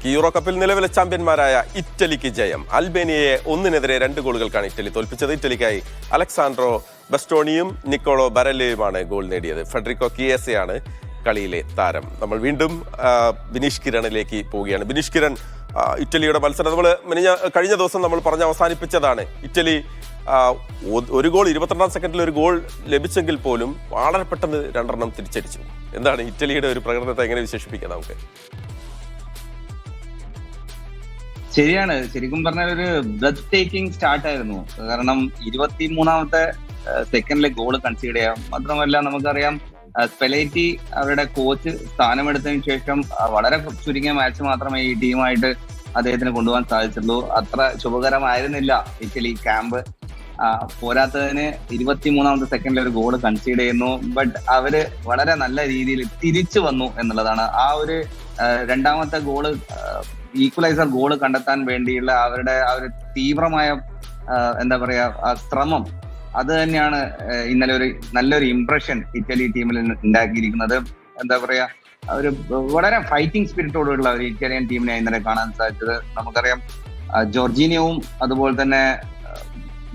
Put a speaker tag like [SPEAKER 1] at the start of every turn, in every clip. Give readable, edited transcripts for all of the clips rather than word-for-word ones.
[SPEAKER 1] Euro കപ്പിൽ നിലവിലെ ചാമ്പ്യന്മാരായ ഇറ്റലിക്ക് ജയം. അൽബേനിയയെ 1-2 ഗോളുകൾക്കാണ് ഇറ്റലി തോൽപ്പിച്ചത്. ഇറ്റലിക്കായി അലക്സാൻഡ്രോ ബസ്റ്റോണിയും നിക്കോളോ ബരല്ലയുമാണ് ഗോൾ നേടിയത്. ഫെഡറിക്കോ കിയേസയാണ് കളിയിലെ താരം. നമ്മൾ വീണ്ടും ബിനീഷ് കിരണിലേക്ക് പോവുകയാണ്. ബിനീഷ് കിരൺ, ഇറ്റലിയുടെ മത്സരം നമ്മൾ കഴിഞ്ഞ ദിവസം നമ്മൾ പറഞ്ഞ് അവസാനിപ്പിച്ചതാണ്. ഇറ്റലി ഒരു ഗോൾ 22-ാം സെക്കൻഡിൽ ഒരു ഗോൾ ലഭിച്ചെങ്കിൽ പോലും വളരെ പെട്ടെന്ന് 2 തിരിച്ചടിച്ചു. എന്താണ് ഇറ്റലിയുടെ ഒരു പ്രകടനത്തെ എങ്ങനെ വിശേഷിപ്പിക്കാം നമുക്ക്?
[SPEAKER 2] ശരിയാണ്. ശരിക്കും പറഞ്ഞാൽ ഒരു ബ്രെത്ത് ടേക്കിംഗ് സ്റ്റാർട്ട് ആയിരുന്നു. കാരണം 23-ാമത്തെ സെക്കൻഡിലെ ഗോള് കൺസീഡ് ചെയ്യാം. മാത്രമല്ല നമുക്കറിയാം സ്പെലേറ്റി അവരുടെ കോച്ച് സ്ഥാനമെടുത്തതിനു ശേഷം വളരെ ചുരുങ്ങിയ മാച്ച് മാത്രമേ ഈ ടീമായിട്ട് അദ്ദേഹത്തിന് കൊണ്ടുപോകാൻ സാധിച്ചുള്ളൂ. അത്ര ശുഭകരമായിരുന്നില്ല ഇറ്റലി ക്യാമ്പ്. പോരാത്തതിന് 23-ാമത്തെ സെക്കൻഡിൽ ഒരു ഗോള് കൺസീഡ് ചെയ്യുന്നു. ബട്ട് അവര് വളരെ നല്ല രീതിയിൽ തിരിച്ചു വന്നു എന്നുള്ളതാണ്. ആ ഒരു രണ്ടാമത്തെ ഗോള് ഈക്വലൈസർ ഗോള് കണ്ടെത്താൻ വേണ്ടിയുള്ള അവരുടെ ആ ഒരു തീവ്രമായ എന്താ പറയാ ശ്രമം, അത് തന്നെയാണ് ഇന്നലെ ഒരു നല്ലൊരു ഇംപ്രഷൻ ഇറ്റലി ടീമിൽ ഉണ്ടാക്കിയിരിക്കുന്നത്. എന്താ പറയാ, ഒരു വളരെ ഫൈറ്റിംഗ് സ്പിരിറ്റോടുള്ള ഒരു ഇറ്റാലിയൻ ടീമിനെ ഇന്നലെ കാണാൻ സാധിച്ചത്. നമുക്കറിയാം ജോർജീനിയവും അതുപോലെ തന്നെ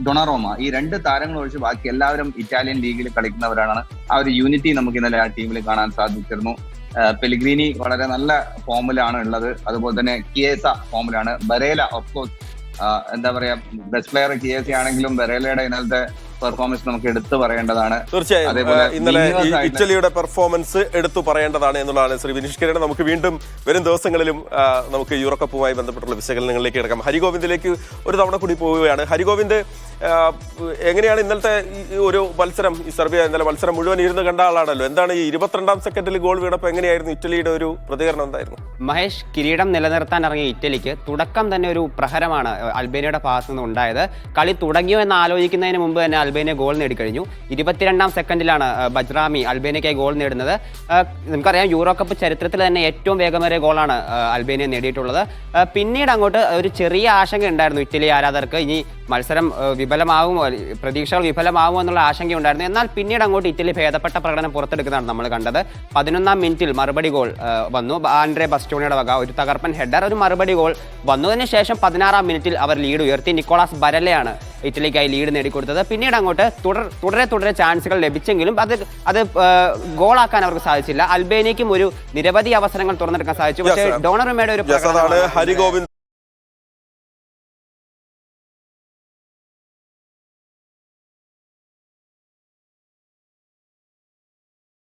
[SPEAKER 2] ഡൊണാറോമ, ഈ 2 താരങ്ങൾ ഒഴിച്ച് ബാക്കി എല്ലാവരും ഇറ്റാലിയൻ ലീഗിൽ കളിക്കുന്നവരാണ്. ആ ഒരു യൂണിറ്റി നമുക്ക് ഇന്നലെ ആ ടീമിൽ കാണാൻ സാധിച്ചിരുന്നു. പെലിഗ്രീനി വളരെ നല്ല ഫോമിലാണ് ഉള്ളത്. അതുപോലെ തന്നെ കിയേസ ഫോമിലാണ്. ബരേല ഓഫ്കോഴ്സ് എന്താ പറയാ, ബെസ്റ്റ് പ്ലെയർ കിയേസ ആണെങ്കിലും ബരേലയുടെ ഇന്നലത്തെ പെർഫോമൻസ് നമുക്ക് എടുത്തു പറയേണ്ടതാണ്.
[SPEAKER 1] തീർച്ചയായും ഇന്നലെ ഇറ്റലിയുടെ പെർഫോമൻസ് എടുത്തു പറയേണ്ടതാണ് എന്നുള്ളതാണ് ശ്രീ ബിനീഷ് കിരൺ. നമുക്ക് വീണ്ടും വരും ദിവസങ്ങളിലും നമുക്ക് യൂറോ കപ്പുമായി ബന്ധപ്പെട്ടുള്ള വിശകലനങ്ങളിലേക്ക് കിടക്കാം. ഹരിഗോവിന്ദിലേക്ക് ഒരു തവണ കൂടി പോവുകയാണ്. ഹരിഗോവിന്ദ്, എങ്ങനെയാണ് ഇന്നലത്തെ ഒരു മത്സരം? ഈ സെർബിയ ഇന്നലെ മത്സരം മുഴുവൻ ഇരുന്ന് കണ്ട ആളാണല്ലോ. എന്താണ് ഈ 22-ാം സെക്കൻഡിൽ ഗോൾ വീണപ്പോൾ എങ്ങനെയായിരുന്നു ഇറ്റലിയുടെ ഒരു പ്രതികരണം? എന്തായിരുന്നു?
[SPEAKER 3] മഹേഷ്, കിരീടം നിലനിർത്താൻ ഇറങ്ങിയ ഇറ്റലിക്ക് തുടക്കം തന്നെ ഒരു പ്രഹരമാണ് അൽബേനിയയുടെ ഭാഗത്തു നിന്ന് ഉണ്ടായത്. കളി തുടങ്ങിയോ എന്ന് ആലോചിക്കുന്നതിന് മുമ്പ് തന്നെ അൽബേനിയ ഗോൾ നേടിക്കഴിഞ്ഞു. 22-ാം സെക്കൻഡിലാണ് ബജ്റാമി അൽബേനിയയ്ക്കായി ഗോൾ നേടുന്നത്. നമുക്കറിയാം യൂറോ കപ്പ് ചരിത്രത്തിൽ തന്നെ ഏറ്റവും വേഗമേറിയ ഗോളാണ് അൽബേനിയ നേടിയിട്ടുള്ളത്. പിന്നീട് അങ്ങോട്ട് ഒരു ചെറിയ ആശങ്ക ഉണ്ടായിരുന്നു ഇറ്റലി ആരാധകർക്ക്. ഇനി മത്സരം വിഫലമാകുമോ, പ്രതീക്ഷകൾ വിഫലമാകുമോ എന്നുള്ള ആശങ്കയുണ്ടായിരുന്നു. എന്നാൽ പിന്നീട് അങ്ങോട്ട് ഇറ്റലി ഭേദപ്പെട്ട പ്രകടനം പുറത്തെടുക്കുന്നതാണ് നമ്മൾ കണ്ടത്. 11-ാം മിനിറ്റിൽ മറുപടി ഗോൾ വന്നു. ആൻഡ്രെ ബസ്റ്റോണിയുടെ വക ഒരു തകർപ്പൻ ഹെഡർ, ഒരു മറുപടി ഗോൾ വന്നതിന് ശേഷം 16-ാം മിനിറ്റിൽ അവർ ലീഡ് ഉയർത്തി. നിക്കോളാസ് ബരല്ലയാണ് ഇറ്റലിക്കായി ലീഡ് നേടിക്കൊടുത്തത്. പിന്നീട് അങ്ങോട്ട് തുടരെ ചാൻസുകൾ ലഭിച്ചെങ്കിലും അത് ഗോളാക്കാൻ അവർക്ക് സാധിച്ചില്ല. അൽബേനിയയ്ക്കും ഒരു നിരവധി അവസരങ്ങൾ തുറന്നെടുക്കാൻ സാധിച്ചു. പക്ഷേ ഡോണറുമയുടെ ഒരു